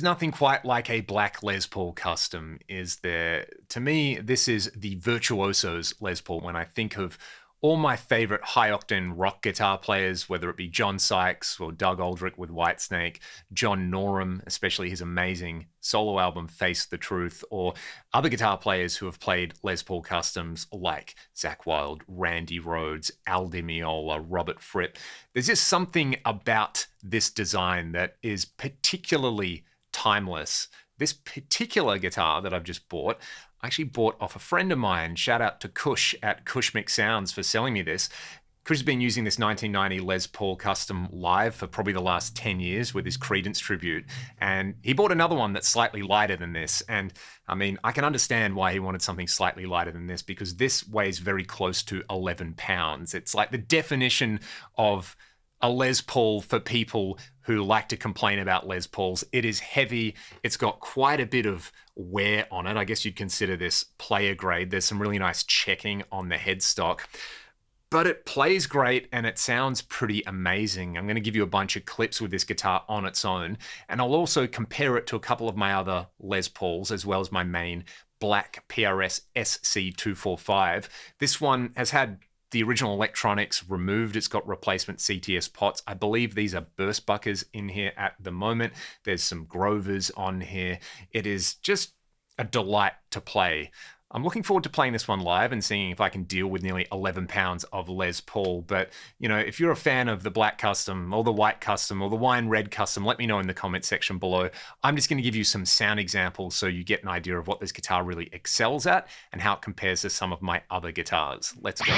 is nothing quite like a black Les Paul custom, is there? To me, this is the virtuoso's Les Paul. When I think of all my favorite high-octane rock guitar players, whether it be John Sykes or Doug Aldrich with Whitesnake, John Norum, especially his amazing solo album Face the Truth, or other guitar players who have played Les Paul customs like Zakk Wylde, Randy Rhoads, Al Di Meola, Robert Fripp. There's just something about this design that is particularly timeless. This particular guitar that I've just bought, I actually bought off a friend of mine. Shout out to Kush at Kush Mix Sounds for selling me this. Kush has been using this 1990 Les Paul custom live for probably the last 10 years with his Creedence tribute. And he bought another one that's slightly lighter than this. And I mean, I can understand why he wanted something slightly lighter than this, because this weighs very close to 11 pounds. It's like the definition of a Les Paul for people who like to complain about Les Pauls. It is heavy. It's got quite a bit of wear on it. I guess you'd consider this player grade. There's some really nice checking on the headstock, but it plays great and it sounds pretty amazing. I'm going to give you a bunch of clips with this guitar on its own, and I'll also compare it to a couple of my other Les Pauls, as well as my main black PRS SC245. This one has had the original electronics removed. It's got replacement CTS pots. I believe these are burst buckers in here at the moment. There's some Grovers on here. It is just a delight to play. I'm looking forward to playing this one live and seeing if I can deal with nearly 11 pounds of Les Paul. But, you know, if you're a fan of the black custom or the white custom or the wine red custom, let me know in the comment section below. I'm just going to give you some sound examples so you get an idea of what this guitar really excels at and how it compares to some of my other guitars. Let's go.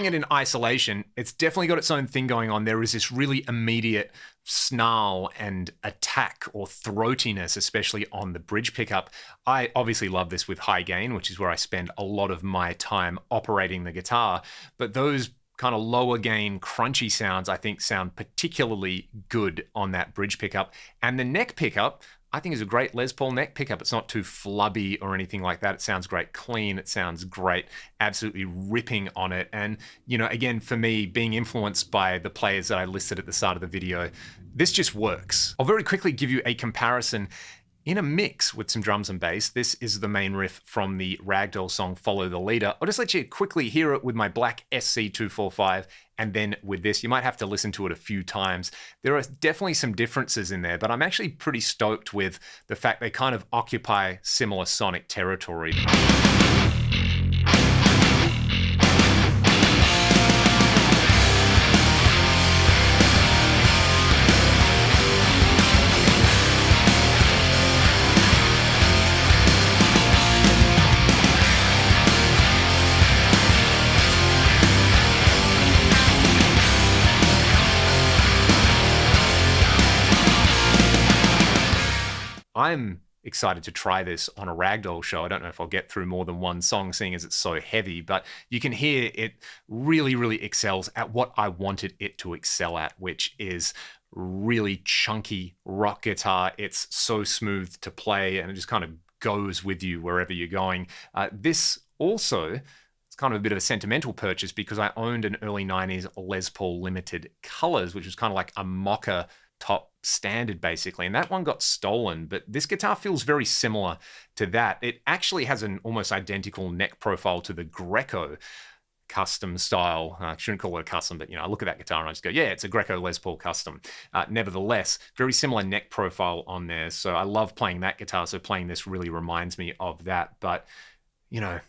it in isolation, it's definitely got its own thing going on. There is this really immediate snarl and attack or throatiness, especially on the bridge pickup. I obviously love this with high gain, which is where I spend a lot of my time operating the guitar. But those kind of lower gain crunchy sounds I think sound particularly good on that bridge pickup. And the neck pickup I think is a great Les Paul neck pickup. It's not too flubby or anything like that. It sounds great clean. It sounds great, absolutely ripping on it. And, you know, again, for me, being influenced by the players that I listed at the start of the video, this just works. I'll very quickly give you a comparison in a mix with some drums and bass. This is the main riff from the Ragdoll song, Follow the Leader. I'll just let you quickly hear it with my black SC245, and then with this. You might have to listen to it a few times. There are definitely some differences in there, but I'm actually pretty stoked with the fact they kind of occupy similar sonic territory. I'm excited to try this on a Ragdoll show. I don't know if I'll get through more than one song, seeing as it's so heavy, but you can hear it really, really excels at what I wanted it to excel at, which is really chunky rock guitar. It's so smooth to play, and it just kind of goes with you wherever you're going. This also, it's kind of a bit of a sentimental purchase because I owned an early 90s Les Paul Limited Colors, which was kind of like a mocha top standard basically, and that one got stolen, but this guitar feels very similar to that. It actually has an almost identical neck profile to the Greco custom style. I shouldn't call it a custom, but you know, I look at that guitar and I just go, yeah, it's a Greco Les Paul custom. Nevertheless, very similar neck profile on there, so I love playing that guitar, so playing this really reminds me of that. But you know,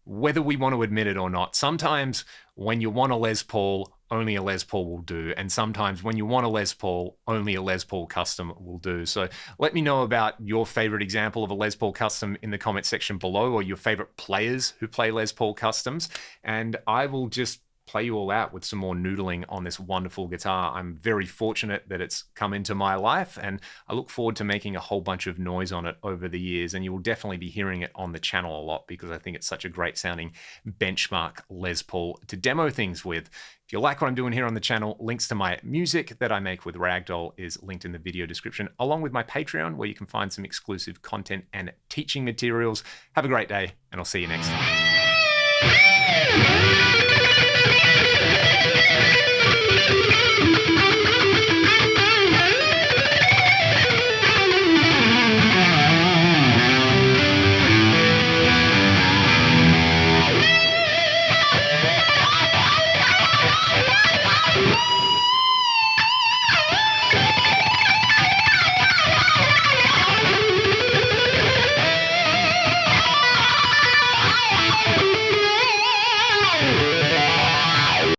whether we want to admit it or not, sometimes when you want a Les Paul, only a Les Paul will do. And sometimes when you want a Les Paul, only a Les Paul custom will do. So let me know about your favorite example of a Les Paul custom in the comment section below, or your favorite players who play Les Paul customs. And I will just play you all out with some more noodling on this wonderful guitar. I'm very fortunate that it's come into my life, and I look forward to making a whole bunch of noise on it over the years, and you will definitely be hearing it on the channel a lot because I think it's such a great sounding benchmark Les Paul to demo things with. If you like what I'm doing here on the channel, links to my music that I make with Ragdoll is linked in the video description, along with my Patreon, where you can find some exclusive content and teaching materials. Have a great day, and I'll see you next time.